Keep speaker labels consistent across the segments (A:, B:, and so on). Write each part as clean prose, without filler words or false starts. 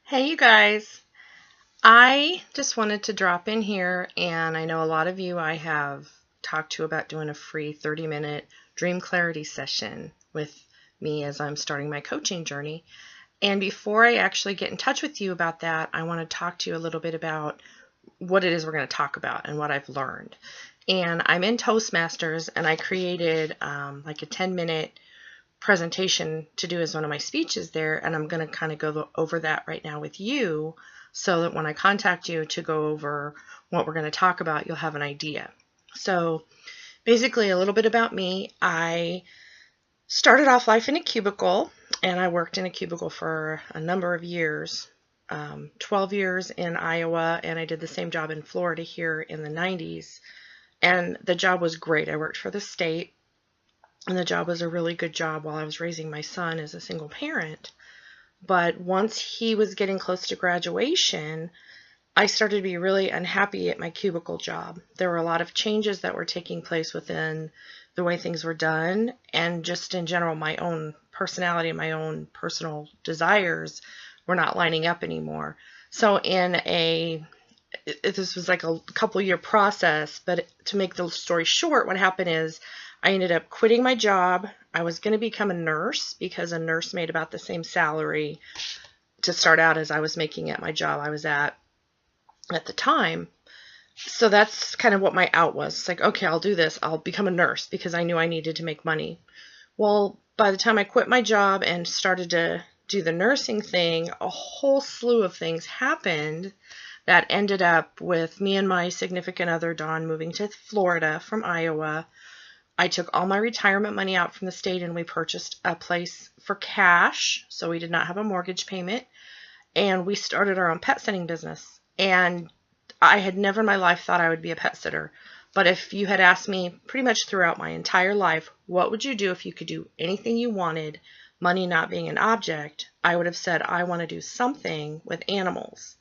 A: Hey, you guys. I just wanted to drop in here, and I know a lot of you I have talked to about doing a free 30-minute dream clarity session with me as I'm starting my coaching journey. And before I actually get in touch with you about that, I want to talk to you a little bit about what it is we're going to talk about and what I've learned. And I'm in Toastmasters, and I created like a 10-minute presentation to do as one of my speeches there, and I'm going to kind of go over that right now with you so that when I contact you to go over what we're going to talk about, you'll have an idea. So basically, a little bit about me. I started off life in a cubicle, and I worked in a cubicle for a number of years, 12 years in Iowa, and I did the same job in Florida here in the 90s. And the job was great. I worked for the state, and the job was a really good job while I was raising my son as a single parent. But once he was getting close to graduation, I started to be really unhappy at my cubicle job. There were a lot of changes that were taking place within the way things were done, and just in general, my own personality and my own personal desires were not lining up anymore. So this was like a couple year process, but to make the story short, what happened is I ended up quitting my job. I was going to become a nurse because a nurse made about the same salary to start out as I was making at my job I was at the time. So that's kind of what my out was. It's like, okay, I'll do this. I'll become a nurse because I knew I needed to make money. Well, by the time I quit my job and started to do the nursing thing, a whole slew of things happened that ended up with me and my significant other, Dawn, moving to Florida from Iowa. I took all my retirement money out from the state and we purchased a place for cash, so we did not have a mortgage payment, and we started our own pet sitting business. And I had never in my life thought I would be a pet sitter, but if you had asked me pretty much throughout my entire life, what would you do if you could do anything you wanted, money not being an object, I would have said I want to do something with animals.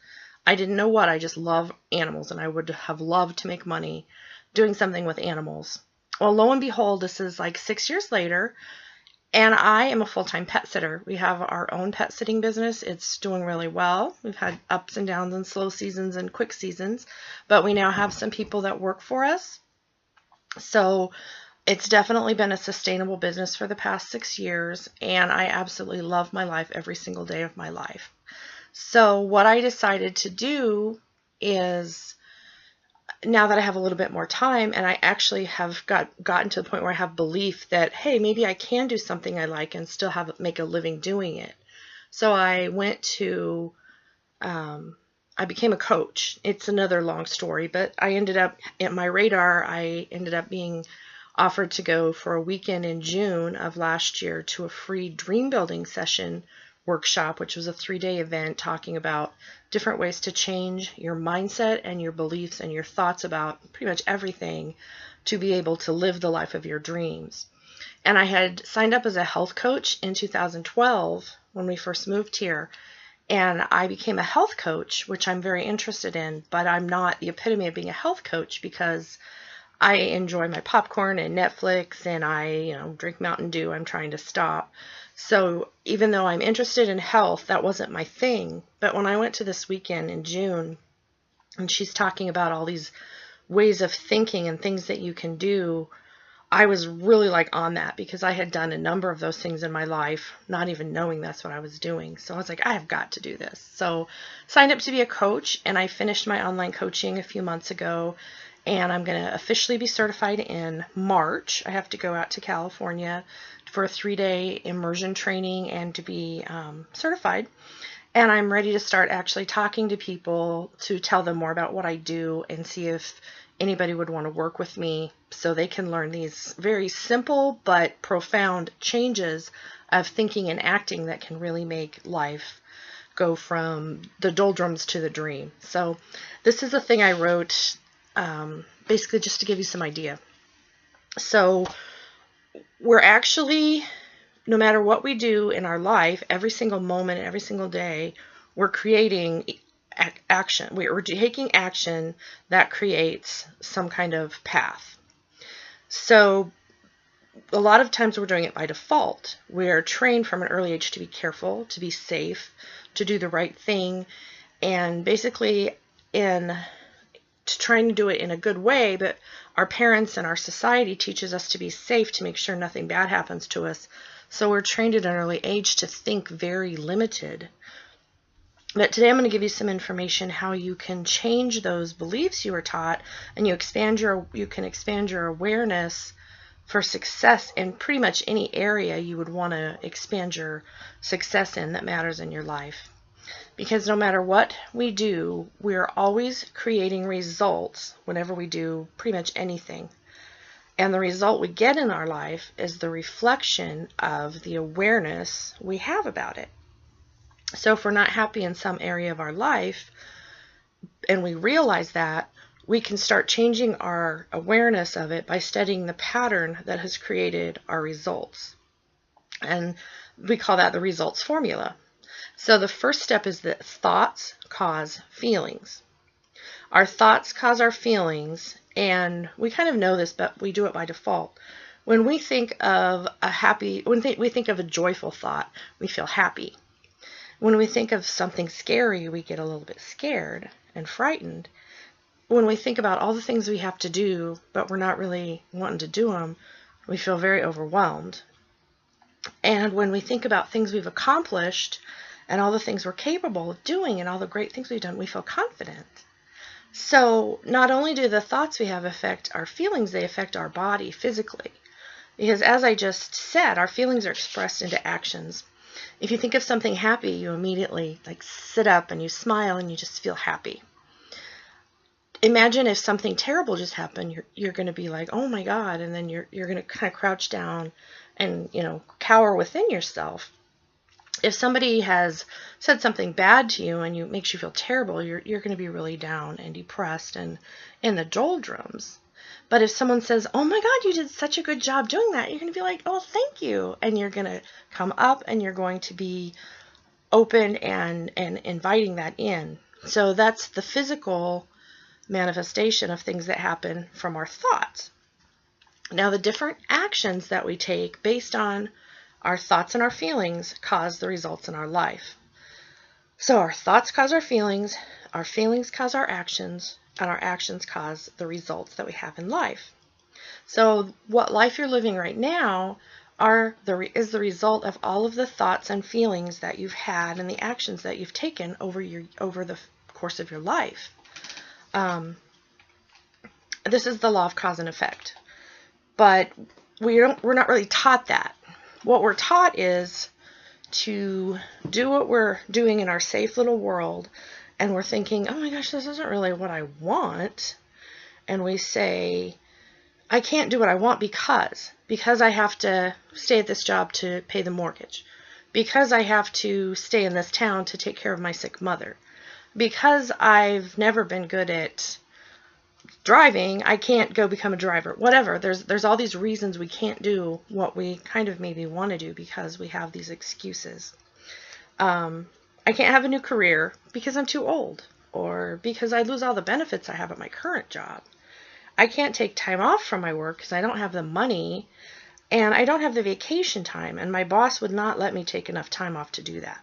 A: I didn't know what, I just love animals, and I would have loved to make money doing something with animals. Well, lo and behold, this is like 6 years later, and I am a full-time pet sitter. We have our own pet sitting business. It's doing really well. We've had ups and downs and slow seasons and quick seasons, but we now have some people that work for us. So it's definitely been a sustainable business for the past 6 years, and I absolutely love my life every single day of my life. So what I decided to do is, now that I have a little bit more time and I actually have gotten to the point where I have belief that, hey, maybe I can do something I like and still make a living doing it. So I became a coach. It's another long story, but I ended up at my radar, I ended up being offered to go for a weekend in June of last year to a free DreamBuilding session workshop, which was a 3-day event talking about different ways to change your mindset and your beliefs and your thoughts about pretty much everything to be able to live the life of your dreams. And I had signed up as a health coach in 2012 when we first moved here, and I became a health coach, which I'm very interested in, but I'm not the epitome of being a health coach because I enjoy my popcorn and Netflix, and I, drink Mountain Dew. I'm trying to stop. So even though I'm interested in health, that wasn't my thing. But when I went to this weekend in June, and she's talking about all these ways of thinking and things that you can do, I was really like on that because I had done a number of those things in my life, not even knowing that's what I was doing. So I was like, I have got to do this. So signed up to be a coach, and I finished my online coaching a few months ago, and I'm going to officially be certified in March. I have to go out to California for a 3-day immersion training and to be certified. And I'm ready to start actually talking to people to tell them more about what I do and see if anybody would want to work with me so they can learn these very simple but profound changes of thinking and acting that can really make life go from the doldrums to the dream. So this is a thing I wrote basically just to give you some idea. So we're actually, no matter what we do in our life, every single moment, every single day, we're creating action. We're taking action that creates some kind of path. So a lot of times we're doing it by default. We're trained from an early age to be careful, to be safe, to do the right thing, and basically trying to do it in a good way, but our parents and our society teaches us to be safe, to make sure nothing bad happens to us. So we're trained at an early age to think very limited. But today I'm going to give you some information how you can change those beliefs you were taught, and you can expand your awareness for success in pretty much any area you would want to expand your success in that matters in your life. Because no matter what we do, we're always creating results whenever we do pretty much anything. And the result we get in our life is the reflection of the awareness we have about it. So if we're not happy in some area of our life, and we realize that, we can start changing our awareness of it by studying the pattern that has created our results. And we call that the results formula. So the first step is that thoughts cause feelings. Our thoughts cause our feelings, and we kind of know this, but we do it by default. When we think of we think of a joyful thought, we feel happy. When we think of something scary, we get a little bit scared and frightened. When we think about all the things we have to do, but we're not really wanting to do them, we feel very overwhelmed. And when we think about things we've accomplished and all the things we're capable of doing and all the great things we've done, we feel confident. So not only do the thoughts we have affect our feelings, they affect our body physically. Because as I just said, our feelings are expressed into actions. If you think of something happy, you immediately sit up and you smile and you just feel happy. Imagine if something terrible just happened, you're going to be like, oh my God, and then you're going to kind of crouch down and cower within yourself. If somebody has said something bad to you and makes you feel terrible, you're going to be really down and depressed and in the doldrums. But if someone says, oh my God, you did such a good job doing that, you're going to be like, oh, thank you. And you're going to come up and you're going to be open and inviting that in. So that's the physical manifestation of things that happen from our thoughts. Now, the different actions that we take based on our thoughts and our feelings cause the results in our life. So our thoughts cause our feelings cause our actions, and our actions cause the results that we have in life. So what life you're living right now is the result of all of the thoughts and feelings that you've had and the actions that you've taken over the course of your life. This is the law of cause and effect. But we're not really taught that. What we're taught is to do what we're doing in our safe little world, and we're thinking, oh my gosh, this isn't really what I want. And we say, I can't do what I want because I have to stay at this job to pay the mortgage, because I have to stay in this town to take care of my sick mother, because I've never been good at driving, I can't go become a driver. Whatever. There's all these reasons we can't do what we kind of maybe want to do because we have these excuses. I can't have a new career because I'm too old, or because I lose all the benefits I have at my current job. I can't take time off from my work because I don't have the money, and I don't have the vacation time, and my boss would not let me take enough time off to do that.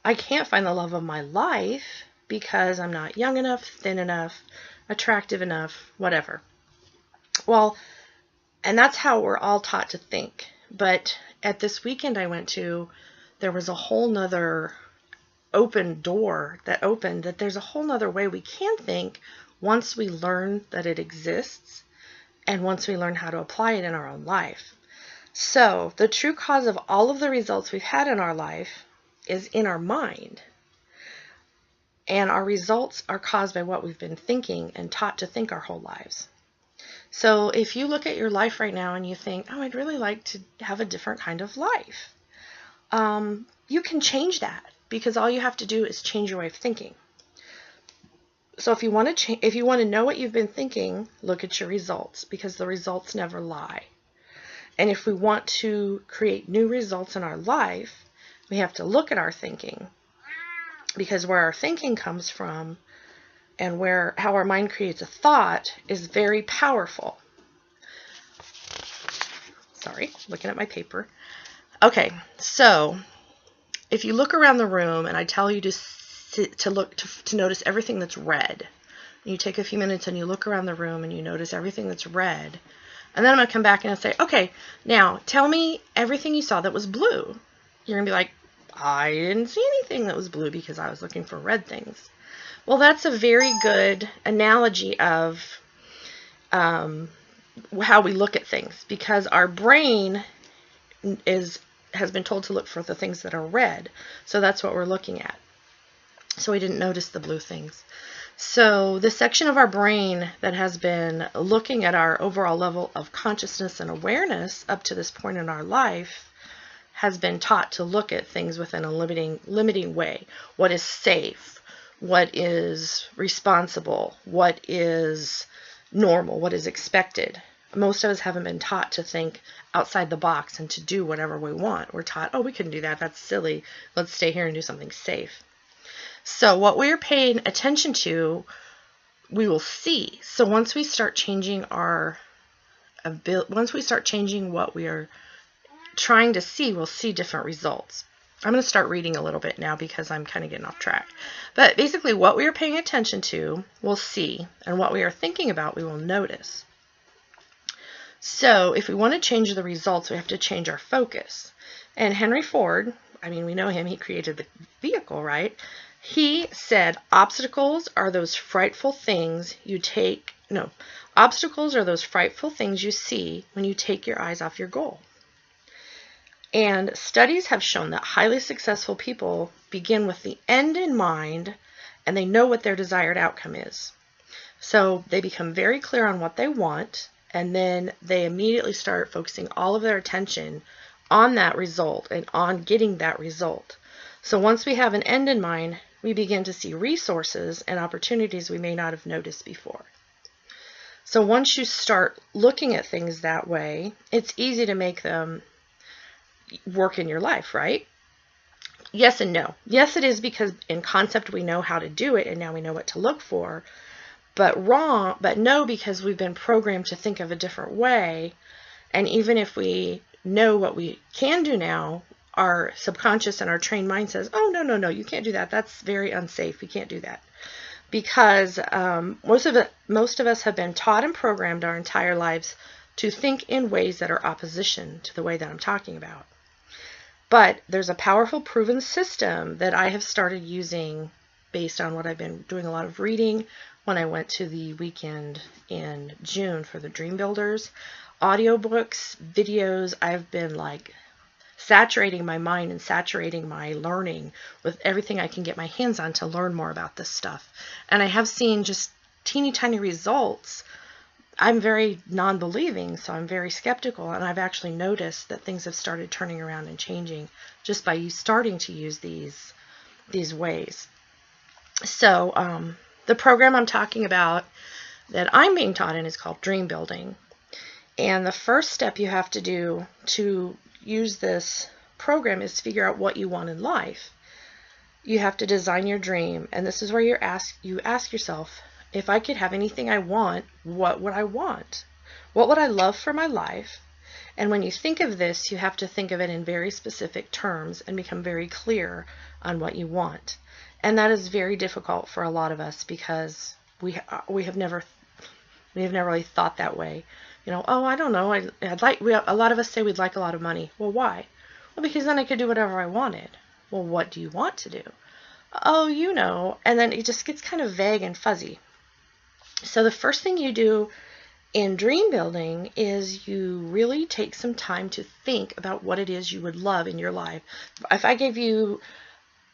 A: I can't find the love of my life because I'm not young enough, thin enough, attractive enough, whatever. Well, and that's how we're all taught to think. But at this weekend I went to, there was a whole nother open door that opened, that there's a whole nother way we can think once we learn that it exists and once we learn how to apply it in our own life. So the true cause of all of the results we've had in our life is in our mind. And our results are caused by what we've been thinking and taught to think our whole lives. So if you look at your life right now and you think, oh, I'd really like to have a different kind of life, you can change that, because all you have to do is change your way of thinking. So if you want to know what you've been thinking, look at your results, because the results never lie. And if we want to create new results in our life, we have to look at our thinking. Because where our thinking comes from and how our mind creates a thought is very powerful. Sorry, looking at my paper. Okay, so if you look around the room and I tell you to notice everything that's red, you take a few minutes and you look around the room and you notice everything that's red, and then I'm going to come back and I'll say, okay, now tell me everything you saw that was blue. You're going to be like, I didn't see anything that was blue because I was looking for red things. Well, that's a very good analogy of how we look at things, because our brain has been told to look for the things that are red. So that's what we're looking at. So we didn't notice the blue things. So the section of our brain that has been looking at our overall level of consciousness and awareness up to this point in our life has been taught to look at things within a limiting way. What is safe? What is responsible? What is normal? What is expected? Most of us haven't been taught to think outside the box and to do whatever we want. We're taught, oh, we couldn't do that. That's silly. Let's stay here and do something safe. So what we're paying attention to, we will see. So once we start changing what we are trying to see, we'll see different results. I'm going to start reading a little bit now because I'm kind of getting off track. But basically what we are paying attention to, we'll see. And what we are thinking about, we will notice. So if we want to change the results, we have to change our focus. And Henry Ford, I mean, we know him, he created the vehicle, right? He said, obstacles are those frightful things you see when you take your eyes off your goal. And studies have shown that highly successful people begin with the end in mind, and they know what their desired outcome is. So they become very clear on what they want, and then they immediately start focusing all of their attention on that result and on getting that result. So once we have an end in mind, we begin to see resources and opportunities we may not have noticed before. So once you start looking at things that way, it's easy to make them work in your life, right? Yes and no. Yes, it is, because in concept we know how to do it and now we know what to look for. But no, because we've been programmed to think of a different way. And even if we know what we can do now, our subconscious and our trained mind says, oh, no, you can't do that. That's very unsafe. We can't do that. Because most of us have been taught and programmed our entire lives to think in ways that are opposition to the way that I'm talking about. But there's a powerful proven system that I have started using based on what I've been doing a lot of reading when I went to the weekend in June for the Dream Builders. Audiobooks, videos, I've been like saturating my mind and saturating my learning with everything I can get my hands on to learn more about this stuff. And I have seen just teeny tiny results. I'm very non-believing, so I'm very skeptical, and I've actually noticed that things have started turning around and changing just by you starting to use these ways. So the program I'm talking about that I'm being taught in is called DreamBuilding. And the first step you have to do to use this program is figure out what you want in life. You have to design your dream, and this is where you ask yourself, if I could have anything I want, what would I want? What would I love for my life? And when you think of this, you have to think of it in very specific terms and become very clear on what you want. And that is very difficult for a lot of us because we have never really thought that way. You know, oh, I don't know. A lot of us say we'd like a lot of money. Well, why? Well, because then I could do whatever I wanted. Well, what do you want to do? Oh, you know. And then it just gets kind of vague and fuzzy. So the first thing you do in dream building is you really take some time to think about what it is you would love in your life. If I gave you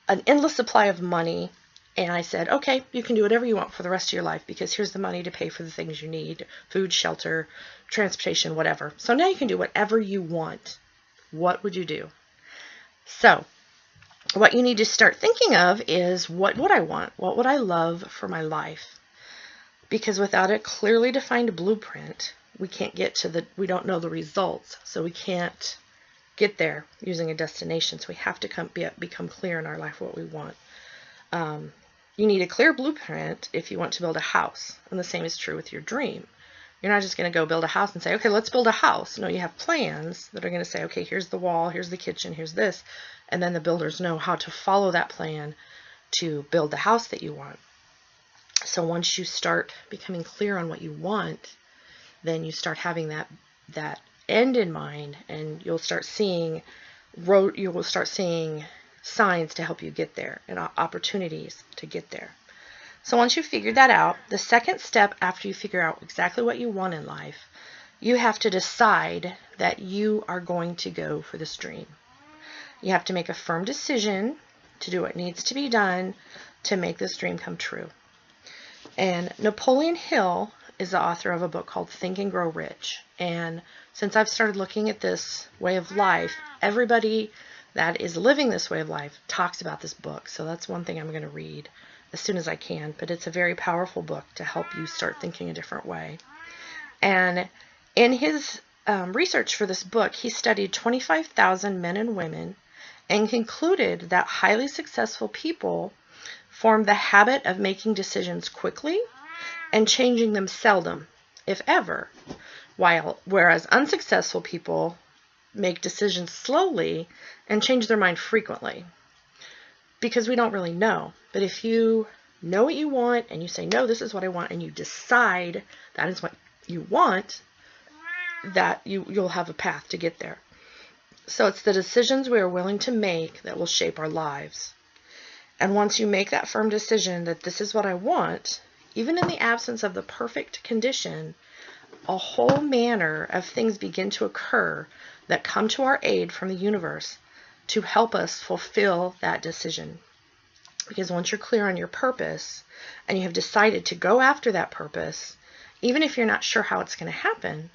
A: an endless supply of money and I said, okay, you can do whatever you want for the rest of your life because here's the money to pay for the things you need, food, shelter, transportation, whatever. So now you can do whatever you want. What would you do? So what you need to start thinking of is, what would I want? What would I love for my life? Because without a clearly defined blueprint, we can't get to we don't know the results. So we can't get there using a destination. So we have to become clear in our life what we want. You need a clear blueprint if you want to build a house. And the same is true with your dream. You're not just going to go build a house and say, okay, let's build a house. No, you have plans that are going to say, okay, here's the wall, here's the kitchen, here's this. And then the builders know how to follow that plan to build the house that you want. So once you start becoming clear on what you want, then you start having that end in mind, and you'll start seeing signs to help you get there and opportunities to get there. So once you've figured that out, the second step after you figure out exactly what you want in life, you have to decide that you are going to go for this dream. You have to make a firm decision to do what needs to be done to make this dream come true. And Napoleon Hill is the author of a book called Think and Grow Rich. And since I've started looking at this way of life, everybody that is living this way of life talks about this book. So that's one thing I'm going to read as soon as I can. But it's a very powerful book to help you start thinking a different way. And in his research for this book, he studied 25,000 men and women and concluded that highly successful people form the habit of making decisions quickly and changing them seldom, if ever, whereas unsuccessful people make decisions slowly and change their mind frequently, because we don't really know. But if you know what you want and you say, no, this is what I want, and you decide that is what you want, that you'll have a path to get there. So it's the decisions we are willing to make that will shape our lives. And once you make that firm decision that this is what I want, even in the absence of the perfect condition, a whole manner of things begin to occur that come to our aid from the universe to help us fulfill that decision. Because once you're clear on your purpose and you have decided to go after that purpose, even if you're not sure how it's going to happen,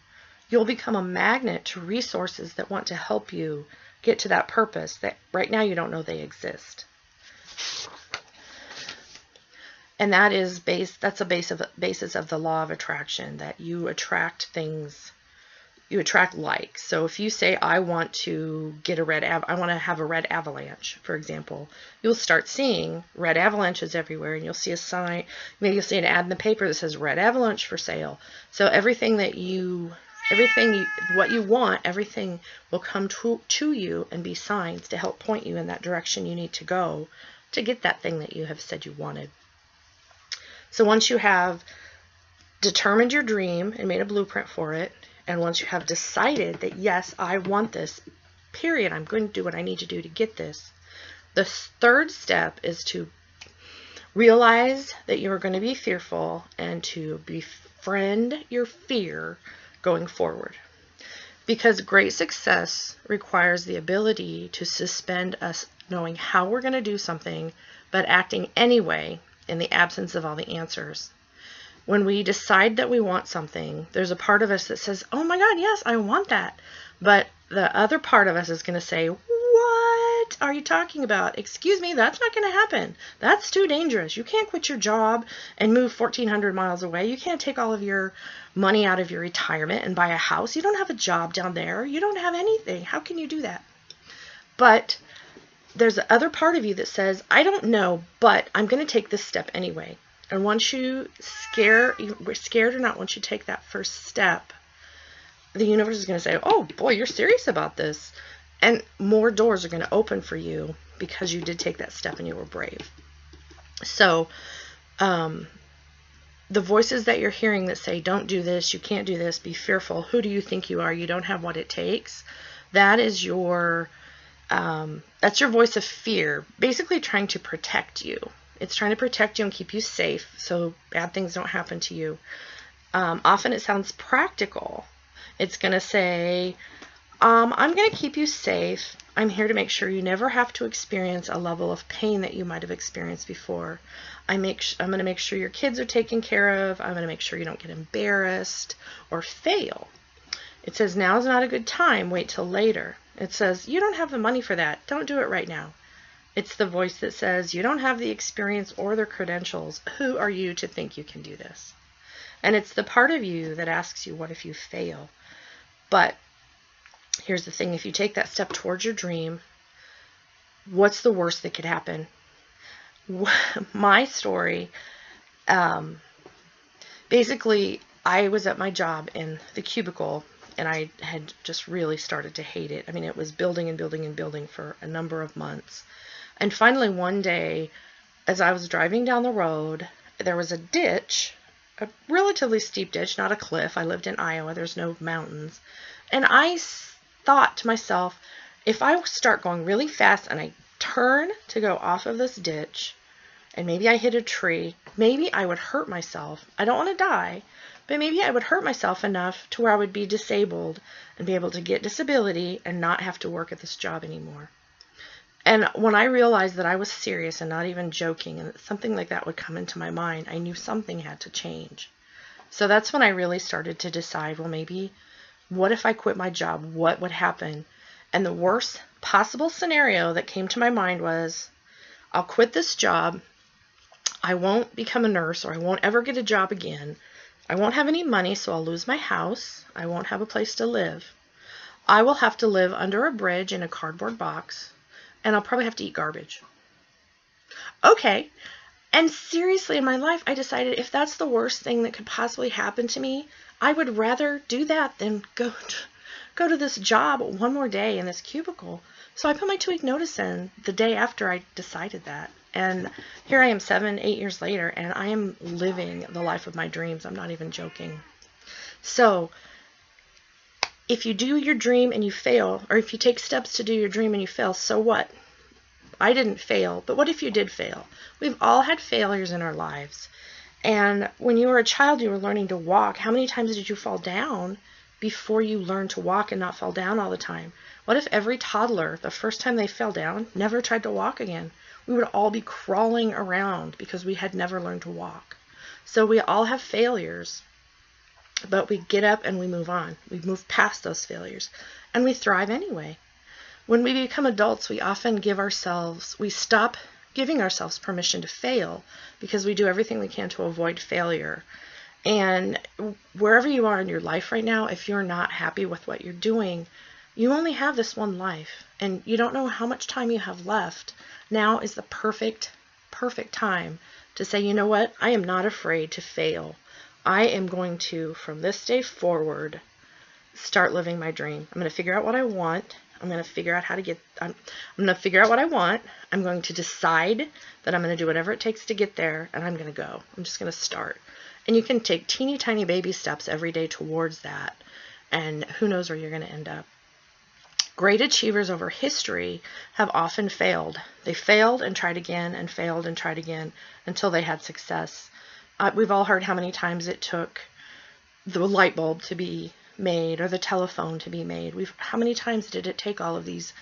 A: you'll become a magnet to resources that want to help you get to that purpose that right now you don't know they exist. And that's a basis of the law of attraction, that you attract things, you attract like. So if you say, I want to get I want to have a red avalanche, for example, you'll start seeing red avalanches everywhere, and you'll see a sign, maybe you'll see an ad in the paper that says red avalanche for sale. So what you want, everything will come to you and be signs to help point you in that direction you need to go to get that thing that you have said you wanted. So once you have determined your dream and made a blueprint for it, and once you have decided that, yes, I want this, period, I'm going to do what I need to do to get this, the third step is to realize that you're going to be fearful and to befriend your fear going forward. Because great success requires the ability to suspend us knowing how we're going to do something, but acting anyway in the absence of all the answers. When we decide that we want something, there's a part of us that says, oh my God, yes, I want that. But the other part of us is going to say, what are you talking about? Excuse me, that's not going to happen. That's too dangerous. You can't quit your job and move 1,400 miles away. You can't take all of your money out of your retirement and buy a house. You don't have a job down there. You don't have anything. How can you do that? But there's the other part of you that says, I don't know, but I'm going to take this step anyway. And once you scared or not, once you take that first step, the universe is going to say, oh boy, you're serious about this. And more doors are going to open for you because you did take that step and you were brave. So the voices that you're hearing that say, don't do this, you can't do this, be fearful, who do you think you are, you don't have what it takes, that is that's your voice of fear, basically trying to protect you. It's trying to protect you and keep you safe so bad things don't happen to you. Often it sounds practical. It's going to say, I'm going to keep you safe. I'm here to make sure you never have to experience a level of pain that you might have experienced before. I'm going to make sure your kids are taken care of. I'm going to make sure you don't get embarrassed or fail. It says, now's not a good time. Wait till later. It says, you don't have the money for that. Don't do it right now. It's the voice that says, you don't have the experience or the credentials. Who are you to think you can do this? And it's the part of you that asks you, what if you fail? But here's the thing. If you take that step towards your dream, what's the worst that could happen? My story, basically, I was at my job in the cubicle, and I had just really started to hate it. I mean, it was building and building and building for a number of months. And finally, one day, as I was driving down the road, there was a ditch, a relatively steep ditch, not a cliff. I lived in Iowa. There's no mountains. And I thought to myself, if I start going really fast and I turn to go off of this ditch, and maybe I hit a tree, maybe I would hurt myself. I don't want to die, but maybe I would hurt myself enough to where I would be disabled and be able to get disability and not have to work at this job anymore. And when I realized that I was serious and not even joking, and something like that would come into my mind, I knew something had to change. So that's when I really started to decide, well, maybe, what if I quit my job? What would happen? And the worst possible scenario that came to my mind was, I'll quit this job. I won't become a nurse, or I won't ever get a job again. I won't have any money, so I'll lose my house. I won't have a place to live. I will have to live under a bridge in a cardboard box, and I'll probably have to eat garbage. Okay. And seriously, in my life, I decided if that's the worst thing that could possibly happen to me, I would rather do that than go to this job one more day in this cubicle. So I put my 2-week notice in the day after I decided that. And here I am 7, 8 years later, and I am living the life of my dreams. I'm not even joking. So if you do your dream and you fail, or if you take steps to do your dream and you fail, so what? I didn't fail, but what if you did fail? We've all had failures in our lives. And when you were a child, you were learning to walk. How many times did you fall down before you learned to walk and not fall down all the time? What if every toddler, the first time they fell down, never tried to walk again? We would all be crawling around because we had never learned to walk. So we all have failures, but we get up and we move on. We move past those failures, and we thrive anyway. When we become adults, we often we stop giving ourselves permission to fail because we do everything we can to avoid failure. And wherever you are in your life right now, if you're not happy with what you're doing, you only have this one life, and you don't know how much time you have left. Now is the perfect time to say, you know what? I am not afraid to fail. I am going to, from this day forward, start living my dream. I'm going to figure out what I want. I'm going to figure out I'm going to figure out what I want. I'm going to decide that I'm going to do whatever it takes to get there, and I'm going to go. I'm just going to start. And you can take teeny tiny baby steps every day towards that, and who knows where you're going to end up. Great achievers over history have often failed. They failed and tried again and failed and tried again until they had success. We've all heard how many times it took the light bulb to be made or the telephone to be made. How many times did it take all of these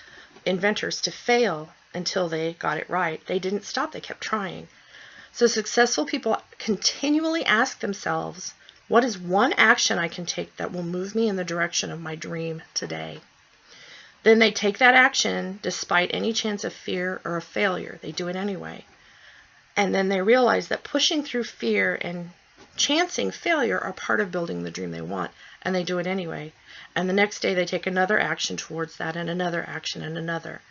A: inventors to fail until they got it right? They didn't stop. They kept trying. So successful people continually ask themselves, what is one action I can take that will move me in the direction of my dream today? Then they take that action despite any chance of fear or of failure. They do it anyway. And then they realize that pushing through fear and chancing failure are part of building the dream they want, and they do it anyway. And the next day they take another action towards that, and another action, and another.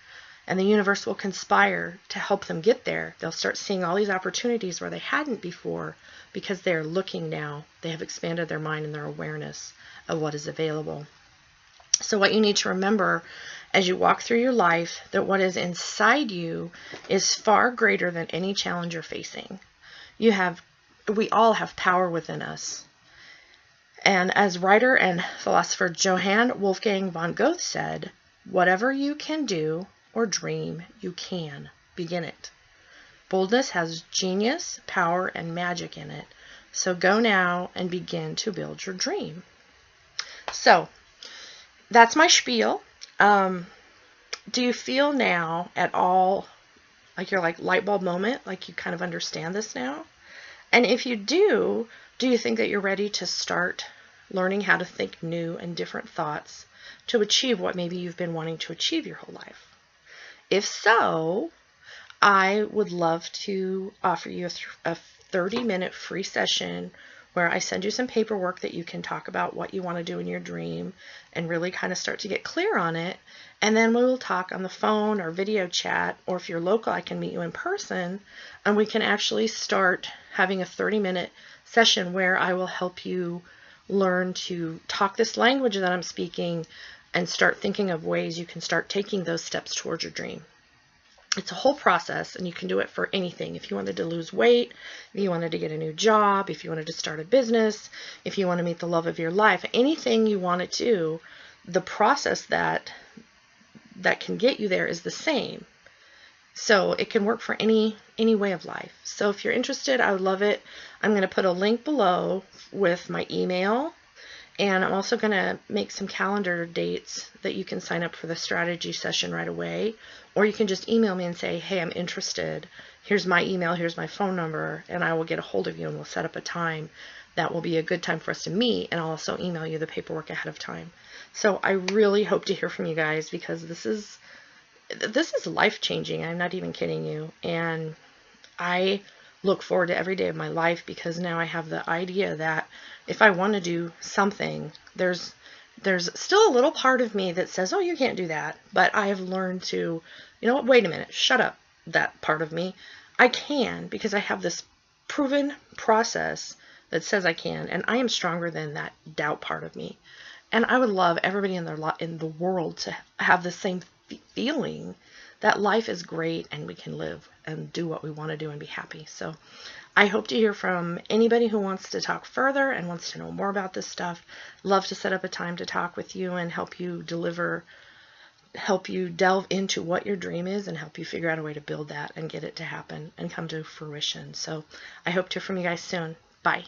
A: And the universe will conspire to help them get there. They'll start seeing all these opportunities where they hadn't before because they're looking now. They have expanded their mind and their awareness of what is available. So what you need to remember as you walk through your life, that what is inside you is far greater than any challenge you're facing. We all have power within us. And as writer and philosopher Johann Wolfgang von Goethe said, whatever you can do or dream, you can. Begin it. Boldness has genius, power, and magic in it. So go now and begin to build your dream. So that's my spiel. Do you feel now at all like you're like light bulb moment, like you kind of understand this now? And if you do you think that you're ready to start learning how to think new and different thoughts to achieve what maybe you've been wanting to achieve your whole life? If so, I would love to offer you a 30-minute free session where I send you some paperwork that you can talk about what you want to do in your dream and really kind of start to get clear on it. And then we will talk on the phone or video chat, or if you're local, I can meet you in person, and we can actually start having a 30-minute session where I will help you learn to talk this language that I'm speaking and start thinking of ways you can start taking those steps towards your dream. It's a whole process, and you can do it for anything. If you wanted to lose weight, if you wanted to get a new job, if you wanted to start a business, if you want to meet the love of your life, anything you want to do, the process that can get you there is the same. So it can work for any way of life. So if you're interested, I would love it. I'm going to put a link below with my email, and I'm also going to make some calendar dates that you can sign up for the strategy session right away, or you can just email me and say, hey, I'm interested. Here's my email, here's my phone number, and I will get a hold of you and we'll set up a time that will be a good time for us to meet, and I'll also email you the paperwork ahead of time. So I really hope to hear from you guys, because this is life-changing. I'm not even kidding you. And I look forward to every day of my life, because now I have the idea that if I want to do something, there's still a little part of me that says, oh, you can't do that. But I have learned to, you know what, wait a minute, shut up, that part of me. I can, because I have this proven process that says I can, and I am stronger than that doubt part of me. And I would love everybody in the world to have the same feeling that life is great and we can live and do what we want to do and be happy. So I hope to hear from anybody who wants to talk further and wants to know more about this stuff. Love to set up a time to talk with you and help you delve into what your dream is and help you figure out a way to build that and get it to happen and come to fruition. So I hope to hear from you guys soon. Bye.